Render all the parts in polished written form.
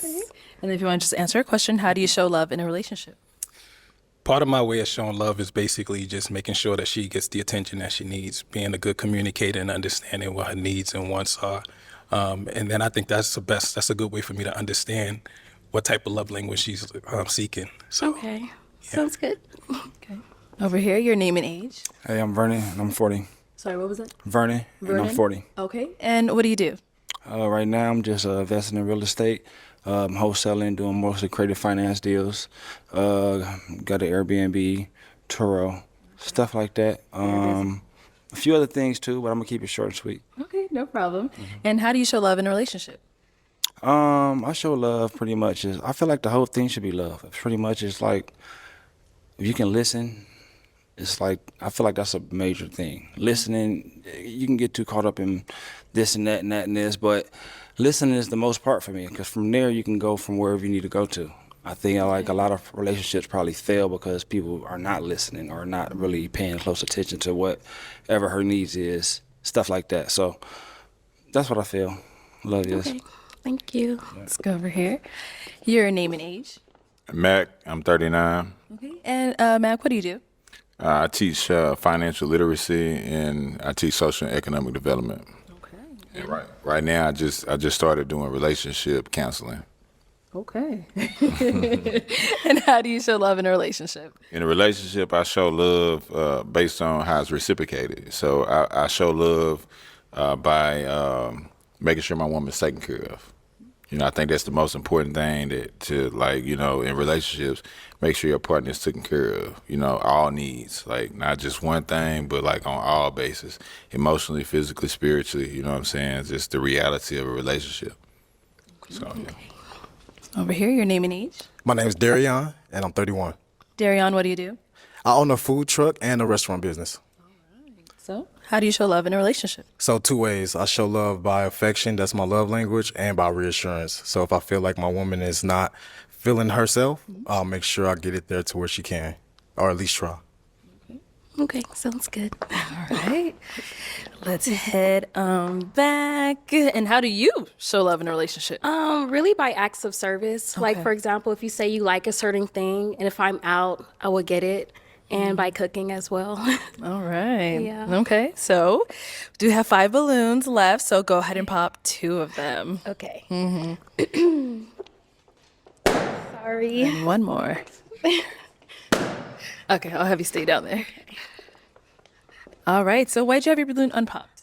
And if you want to just answer a question, how do you show love in a relationship? Part of my way of showing love is basically just making sure that she gets the attention that she needs, being a good communicator and understanding what her needs and wants are. And then I think that's a good way for me to understand what type of love language she's seeking. So, Okay. Sounds good. Okay. Over here, your name and age. Hey, I'm Vernon, and I'm 40. Sorry, what was that? Vernon, and I'm 40. Okay. And what do you do? Right now, I'm just investing in real estate, wholesaling, doing mostly creative finance deals. Got an Airbnb, Turo, stuff like that. A few other things too, but I'm gonna keep it short and sweet. Okay, no problem. And how do you show love in a relationship? I show love pretty much I feel like the whole thing should be love. Pretty much it's like if you can listen, it's like I feel like that's a major thing. Listening, you can get too caught up in this and that and that and this, but listening is the most part for me because from there you can go from wherever you need to go to. I think like a lot of relationships probably fail because people are not listening or not really paying close attention to whatever her needs is, stuff like that. So that's what I feel. Love is. Okay. Thank you. Let's go over here. Your name and age. Mac, I'm 39. Okay. And Mac, what do you do? I teach financial literacy and I teach social and economic development. Okay. And right now, I just started doing relationship counseling. Okay. And how do you show love in a relationship? In a relationship, I show love based on how it's reciprocated. So I show love by making sure my woman's taken care of. You know, I think that's the most important thing in relationships, make sure your partner is taken care of, all needs, like not just one thing, but like on all bases, emotionally, physically, spiritually, you know what I'm saying? Just the reality of a relationship. So, yeah. Over here, your name and age. My name is Darion, and I'm 31. Darion, what do you do? I own a food truck and a restaurant business. So, how do you show love in a relationship? So 2 ways. I show love by affection, that's my love language, and by reassurance. So if I feel like my woman is not feeling herself, I'll make sure I get it there to where she can, or at least try. Okay. Sounds good. All right. Let's head back. And how do you show love in a relationship? Really by acts of service. Okay. Like, for example, if you say you like a certain thing, and if I'm out, I will get it. And by cooking as well. All right. Yeah. Okay. So, we do have 5 balloons left. So, go ahead and pop 2 of them. Okay. Sorry. And 1 more. Okay. I'll have you stay down there. All right. So, why'd you have your balloon unpopped?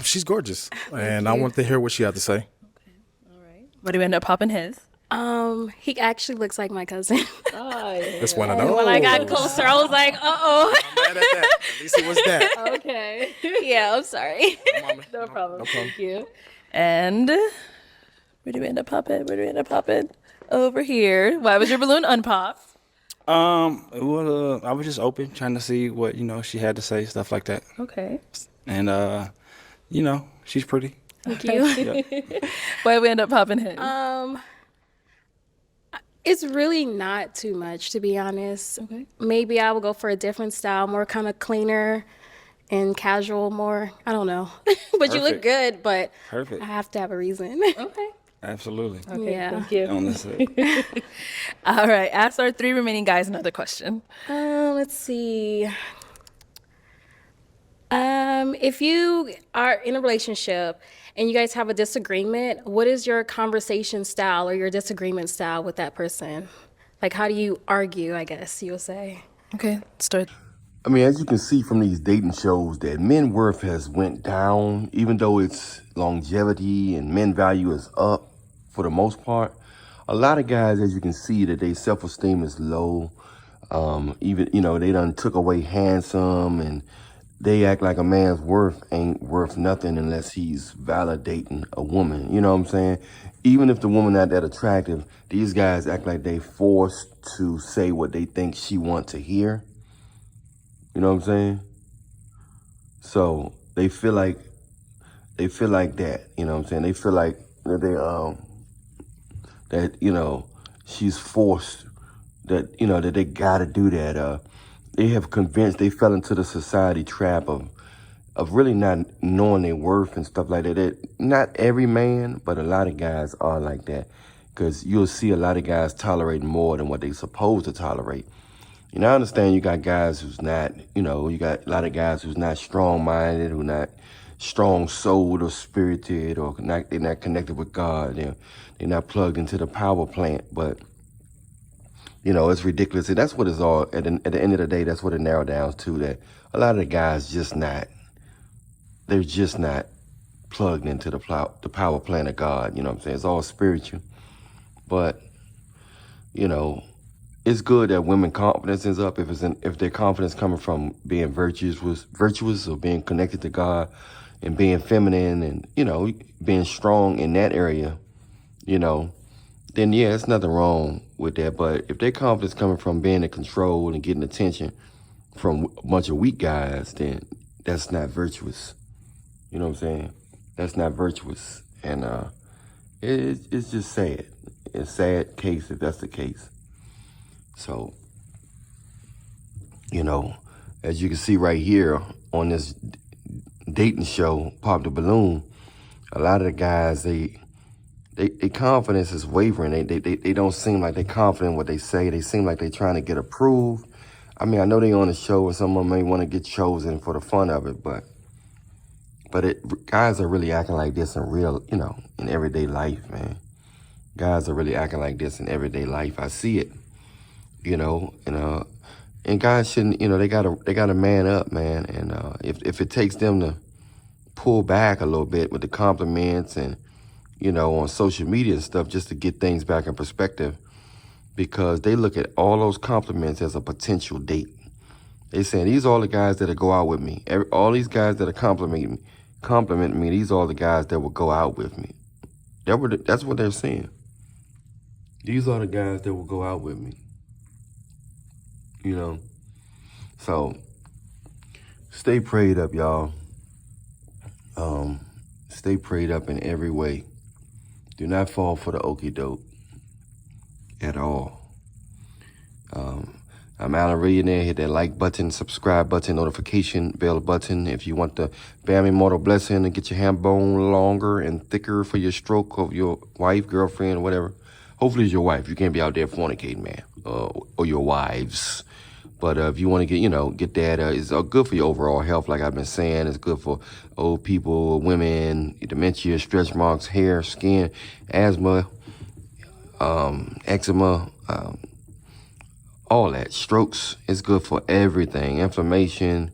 She's gorgeous, and I want to hear what she had to say. All right. What do you end up popping his? He actually looks like my cousin. It's one of those. When I got closer, I was like, uh-oh. I'm mad at that. At least it was that. Okay. Yeah, I'm sorry. No problem. Thank you. And where do we end up popping? Over here. Why was your balloon unpopped? Well, I was just open, trying to see what she had to say, stuff like that. Okay. And she's pretty. Thank you. Yeah. Why did we end up popping his? It's really not too much, to be honest. Okay. Maybe I will go for a different style, more kind of cleaner and casual more. I don't know. But you look Perfect. good, but Perfect. I have to have a reason. Okay. Absolutely. Okay. Yeah. Thank you. On this All right. Ask our 3 remaining guys another question. Let's see. If you are in a relationship and you guys have a disagreement, what is your conversation style or your disagreement style with that person? Like, how do you argue, I guess you'll say? Okay. Start. I mean, as you can see from these dating shows, that men worth has went down, even though its longevity and men value is up for the most part. A lot of guys, as you can see, that their self-esteem is low. Even, they done took away handsome, and they act like a man's worth ain't worth nothing unless he's validating a woman. You know what I'm saying? Even if the woman not that attractive, these guys act like they forced to say what they think she want to hear. You know what I'm saying? So they feel like that. You know what I'm saying? They feel like that she's forced, that they gotta do that. They fell into the society trap of really not knowing their worth and stuff like that. Not every man, but a lot of guys are like that. because you'll see a lot of guys tolerating more than what they supposed to tolerate. You know, I understand you got guys who's not, you know, you got a lot of guys who's not strong-minded, who not strong-souled or spirited, or they're not connected with God. They're not plugged into the power plant. But, you know, it's ridiculous. And that's what it's all, at the end of the day, that's what it narrowed down to, that a lot of the guys they're just not plugged into the power plant of God. You know what I'm saying? It's all spiritual. But, you know, it's good that women confidence is up if their confidence coming from being virtuous or being connected to God and being feminine and, you know, being strong in that area, you know, then yeah, it's nothing wrong with that. But if their confidence coming from being in control and getting attention from a bunch of weak guys, then that's not virtuous. You know what I'm saying? That's not virtuous. And it's just sad. It's a sad case if that's the case. So, you know, as you can see right here on this dating show, Pop the Balloon, a lot of the guys, they confidence is wavering. They don't seem like they're confident in what they say. They seem like they're trying to get approved. I mean, I know they on the show and some of them may want to get chosen for the fun of it, but guys are really acting like this in real, you know, in everyday life, man. Guys are really acting like this in everyday life. I see it. You know, and guys shouldn't, you know, they gotta man up, man. And if it takes them to pull back a little bit with the compliments and, you know, on social media and stuff, just to get things back in perspective, because they look at all those compliments as a potential date. They saying these are all the guys that'll go out with me. All these guys that are compliment me. These are all the guys that will go out with me. That's what they're saying. These are the guys that will go out with me. You know, so stay prayed up, y'all. Stay prayed up in every way. Do not fall for the okie doke at all. I'm Alan Millionaire. Hit that like button, subscribe button, notification bell button. If you want the Bam Immortal Blessing to get your ham bone longer and thicker for your stroke of your wife, girlfriend, whatever. Hopefully it's your wife. You can't be out there fornicating, man, or your wives. But if you want to get that, it's good for your overall health, like I've been saying. It's good for old people, women, dementia, stretch marks, hair, skin, asthma, eczema, all that, strokes. It's good for everything, inflammation.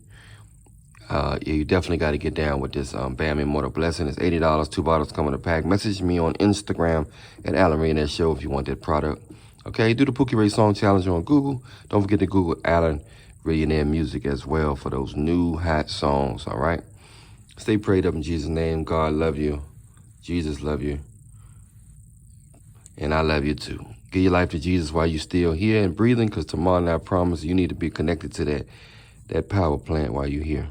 Yeah, you definitely got to get down with this Bam Immortal Blessing. It's $80, 2 bottles come in a pack. Message me on Instagram at Alan Millionaire Show if you want that product. Okay, do the Pookie Ray Song Challenge on Google. Don't forget to Google Alan Millionaire Music as well for those new hot songs, all right? Stay prayed up in Jesus' name. God love you. Jesus love you. And I love you too. Give your life to Jesus while you're still here and breathing, because tomorrow, I promise, you need to be connected to that power plant while you're here.